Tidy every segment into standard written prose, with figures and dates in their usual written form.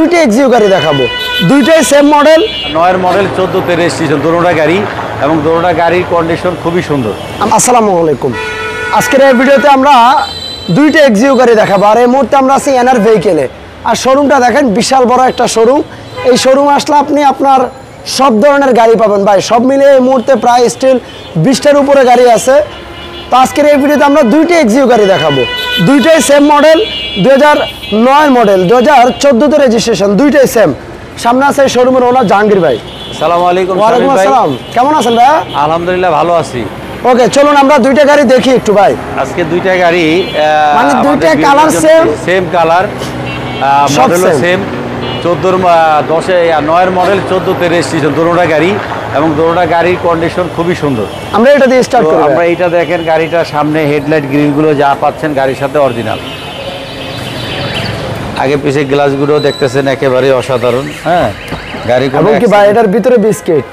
দুইটা এক্সিও গাড়ি দেখাবো, দুইটাই সেম মডেল, 9 মডেল 14 রেজিস্ট্রেশন, দুটোটা গাড়ি এবং দুটোটা গাড়ির কন্ডিশন খুবই সুন্দর। আসসালামু আলাইকুম। আজকের এই ভিডিওতে আমরা দুইটা এক্সিও গাড়ি দেখাবো। আর এই মুহূর্তে আমরা আছি এনআর ভেহিকেলে। আর শোরুমটা দেখেন, বিশাল বড় একটা শোরুম। এই শোরুমে আসলে আপনি আপনার সব ধরনের গাড়ি পাবেন ভাই। সব মিলিয়ে এই মুহূর্তে প্রায় স্টিল 20টার উপরে গাড়ি আছে। তো আজকের এই ভিডিওতে আমরা দুইটা এক্সিও গাড়ি দেখাবো, দুইটাই সেম মডেল, 2009 মডেল, 2014তে রেজিস্ট্রেশন, দুইটাই সেম। সামনে আছে এই শোরুমের ওনার জাহাঙ্গীর ভাই। আসসালামু আলাইকুম। ওয়ালাইকুম আসসালাম, কেমন আছেন ভাই? আলহামদুলিল্লাহ ভালো আছি। ওকে, চলুন আমরা দুইটা গাড়ি দেখি একটু ভাই। আজকে দুইটা গাড়ি মানে দুইটা কালার সেম, সেম কালার, মডেলও সেম, 9 মডেল 14তে রেজিস্ট্রেশন, দুটোটা গাড়ি এবং দুটোটা গাড়ির কন্ডিশন খুবই সুন্দর। আমরা এটা দিয়ে স্টার্ট করব। আমরা এইটা দেখেন, গাড়িটার সামনে হেডলাইট গ্রিলগুলো যা পাচ্ছেন গাড়ির সাথে অরিজিনাল। আগে পিছে গ্লাসগুলো দেখতেছেন একেবারে অসাধারণ। হ্যাঁ, গাড়ি এবং কি ভাই এটার ভিতরে বিস্কিট,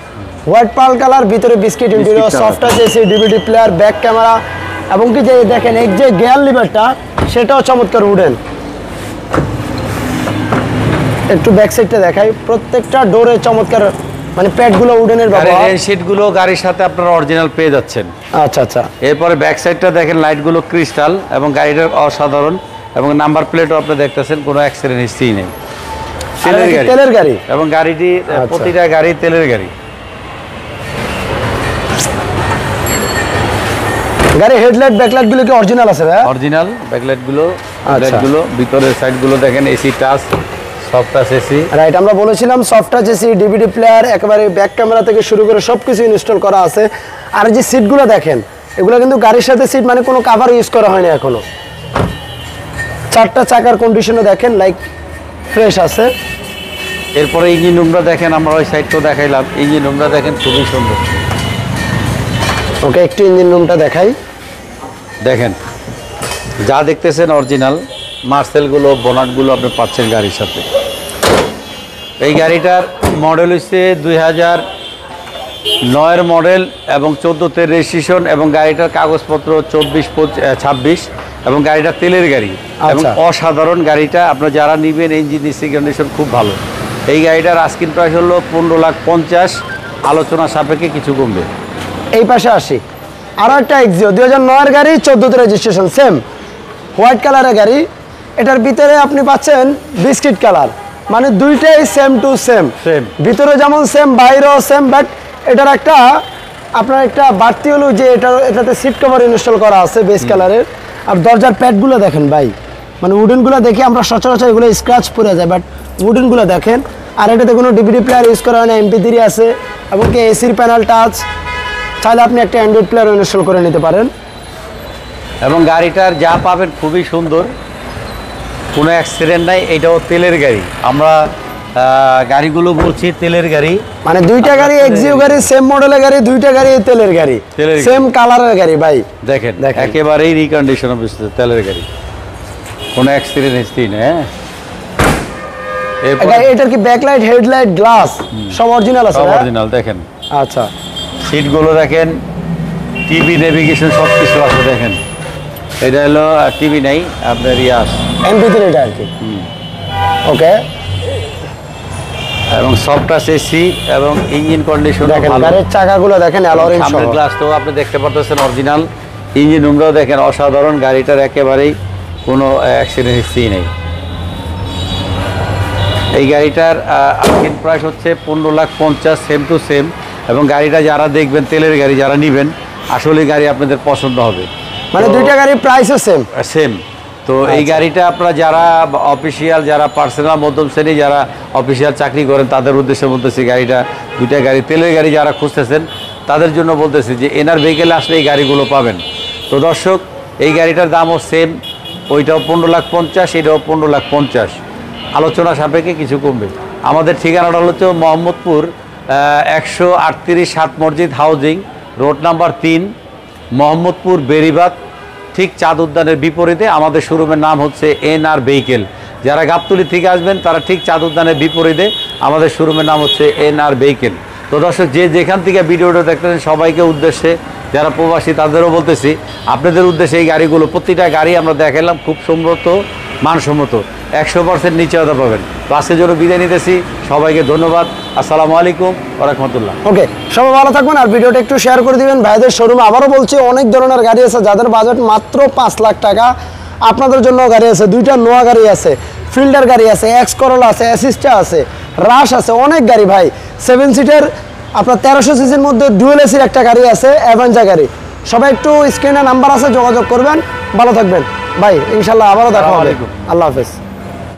হোয়াইট পার্ল কালার, ভিতরে biscuit interior, soft touch AC, DVD player, back camera এবং কি যে দেখেন এই যে গিয়ার লিভারটা সেটাও চমৎকার উডেন। একটু ব্যাক সাইডটা দেখাই, প্রত্যেকটা ডোরে চমৎকার মানে প্যাডগুলো উডেনের ব্যবহার। রেল শীটগুলো গাড়ির সাথে আপনারা অরিজিনাল পেয়ে যাচ্ছেন। আচ্ছা আচ্ছা। এরপরে ব্যাক সাইডটা দেখেন, লাইটগুলো ক্রিস্টাল এবং গাড়িটার অসাধারণ এবং নাম্বার প্লেটও আপনি দেখতেছেন, কোনো অ্যাক্সিডেন্ট হিস্ট্রি নেই। তেলের গাড়ি এবং গাড়িটি প্রতিটা গাড়ি তেলের গাড়ি। গাড়ি হেডলাইট ব্যাকলাইট গুলো কি অরিজিনাল আছে ভাই? অরিজিনাল ব্যাকলাইটগুলো, লাইটগুলো, ভিতরের সাইডগুলো দেখেন AC touch, soft touch AC. Right, আমরা বলেছিলাম soft touch AC, DVD player, একেবারে ব্যাক ক্যামেরা থেকে শুরু করে সবকিছু ইনস্টল করা আছে। আর যে সিটগুলো দেখেন, এগুলো কিন্তু গাড়ির সাথে সিট মানে কোনো কভার ইউজ করা হয়নি এখনো। চারটা চাকার কন্ডিশনও দেখেন লাইক ফ্রেশ আছে। এরপরে ইঞ্জিন রুমটা দেখেন, আমরা ওই সাইডটাও দেখাইলাম, ইঞ্জিন রুমটা দেখেন খুবই সুন্দর। ওকে, একটু ইঞ্জিন রুমটা দেখাই। দেখেন যা দেখতেছেন অরিজিনাল, মার্সেলগুলো, বোনাটগুলো আপনি পাচ্ছেন গাড়ির সাথে। এই গাড়িটার মডেল হচ্ছে 2009 মডেল এবং 14তে রেজিস্ট্রেশন এবং গাড়িটার কাগজপত্র 24-26 এবং গাড়িটা তেলের গাড়ি এবং অসাধারণ গাড়িটা। আপনারা যারা নেবেন, ইঞ্জিন এসি কন্ডিশন খুব ভালো। এই গাড়িটার আস্কিং প্রাইস হলো 15,50,000, আলোচনা সাপেক্ষে কিছু কমবে। এই পাশে আসি, আরও একটা এক্সিও 2009 গাড়ি, 14তে রেজিস্ট্রেশন, সেম হোয়াইট কালারের গাড়ি। এটার ভিতরে আপনি পাচ্ছেন বিস্কিট কালার, মানে দুইটাই সেম টু সেম। ভিতরে যেমন সেম, বাইরেও সেম, বাট এটার একটা আপনার একটা বাড়তি হলো যে এটাতে সিট কভার ইনস্টল করা আছে বেস কালারের। আর দরজার প্যাডগুলো দেখেন ভাই, মানে উডেনগুলো দেখে আমরা সচরাচর এগুলো স্ক্র্যাচ পড়ে যায়, বাট উডেনগুলো দেখেন। আর এটাতে কোনো ডিভিডি প্লেয়ার ইউজ করা হয় না, MP3 আছে এবং কি এসির প্যানেল টাচ। চাইলে আপনি একটা অ্যান্ড্রয়েড প্লেয়ার ইনস্টল করে নিতে পারেন। এবং গাড়িটার যা পাবেন খুবই সুন্দর, কোনো অ্যাক্সিডেন্ট নাই। এটাও তেলের গাড়ি, আমরা গাড়িগুলো বলছি তেলের গাড়ি। মানে দুইটা গাড়ি এক্সিও গাড়ি, সেম মডেলের গাড়ি, দুইটা গাড়ি তেলের গাড়ি, সেম কালারের গাড়ি ভাই। দেখেন একেবারেই রিকন্ডিশন অবস্থা, তেলের গাড়ি, কোনো অ্যাক্সিডেন্ট হিস্ট্রি নেই। এটার কি ব্যাকলাইট, হেডলাইট, গ্লাস সব অরিজিনাল আছে? অরিজিনাল দেখেন। আচ্ছা, সিটগুলো দেখেন, টিভি নেভিগেশন সব কিছু আছে। দেখেন এটা হলো টিভি নাই, আপনার ইয়াস MP3 এটা আর কি। ওকে, এবং সফট টাচ এসি এবং ইঞ্জিন কন্ডিশন দেখেন। গাড়ির চাকাগুলো দেখেন অ্যালরিং সহ, সামনের গ্লাসটাও আপনি দেখতে পাচ্ছেন অরিজিনাল। ইঞ্জিন রুমটাও দেখেন অসাধারণ, গাড়িটার একেবারেই কোনো অ্যাক্সিডেন্ট হিস্ট্রি নেই। এই গাড়িটার আস্কিং প্রাইস হচ্ছে 15,50,000, সেম টু সেম। এবং গাড়িটা যারা দেখবেন, তেলের গাড়ি যারা নেবেন, আসলে গাড়ি আপনাদের পছন্দ হবে। মানে দুইটা গাড়ির প্রাইসও সেম সেম। তো এই গাড়িটা আপনারা যারা অফিসিয়াল, যারা পার্সোনাল মধ্যম শ্রেণী, যারা অফিসিয়াল চাকরি করেন, তাদের উদ্দেশ্যে বলতেছি, গাড়িটা দুইটা গাড়ি তেলের গাড়ি যারা খুঁজতেছেন তাদের জন্য বলতেছি যে এনআর ভেহিকেলে আসলে এই গাড়িগুলো পাবেন। তো দর্শক, এই গাড়িটার দামও সেম, ওইটাও 15,50,000, এটাও 15,50,000, আলোচনা সাপেক্ষে কিছু কমবে। আমাদের ঠিকানাটা হচ্ছে মোহাম্মদপুর 138 7 মসজিদ housing, road number 3, Mohammadpur Beribadh, ঠিক চাঁদ উদ্যানের বিপরীতে। আমাদের শোরুমের নাম হচ্ছে এনআর ভেহিকেল। যারা গাবতলী থেকে আসবেন তারা ঠিক চাঁদ উদ্যানের বিপরীতে, আমাদের শোরুমের নাম হচ্ছে এনআর ভেহিকেল। তো দর্শক, যে যেখান থেকে ভিডিওটা দেখতেছেন সবাইকে উদ্দেশ্যে, যারা প্রবাসী তাদেরও বলতেছি, আপনাদের উদ্দেশ্যে এই গাড়িগুলো, প্রতিটা গাড়ি আমরা দেখালাম, খুব সুন্দর মানসম্মত 100% নিশ্চয়তা পাবেন। তো আজকের জন্য বিদায় নিতেছি, সবাইকে ধন্যবাদ। আসসালামু আলাইকুম ওয়া রাহমাতুল্লাহ। ওকে, সবাই ভালো থাকবেন আর ভিডিওটা একটু শেয়ার করে দিবেন ভাইদের শোরুমে। আবারও বলছি, অনেক ধরনের গাড়ি আছে যাদের বাজেট মাত্র 5 লাখ টাকা। আপনাদের জন্য গাড়ি আছে, 2টা নোয়া গাড়ি আছে, ফিল্ডার গাড়ি আছে, এক্স করোলা আছে, অ্যাসিস্টা আছে, রাশ আছে, অনেক গাড়ি ভাই। 7 সিটের আপনার 1300 সিসির মধ্যে ডুয়েল এসির একটা গাড়ি আছে, অ্যাভেঞ্জার গাড়ি। সবাই একটু স্ক্রিনে নাম্বার আছে, যোগাযোগ করবেন। ভালো থাকবেন ভাই, ইনশাল্লাহ আবারও দেখা হবে। আসসালামু আলাইকুম। আল্লাহ হাফেজ।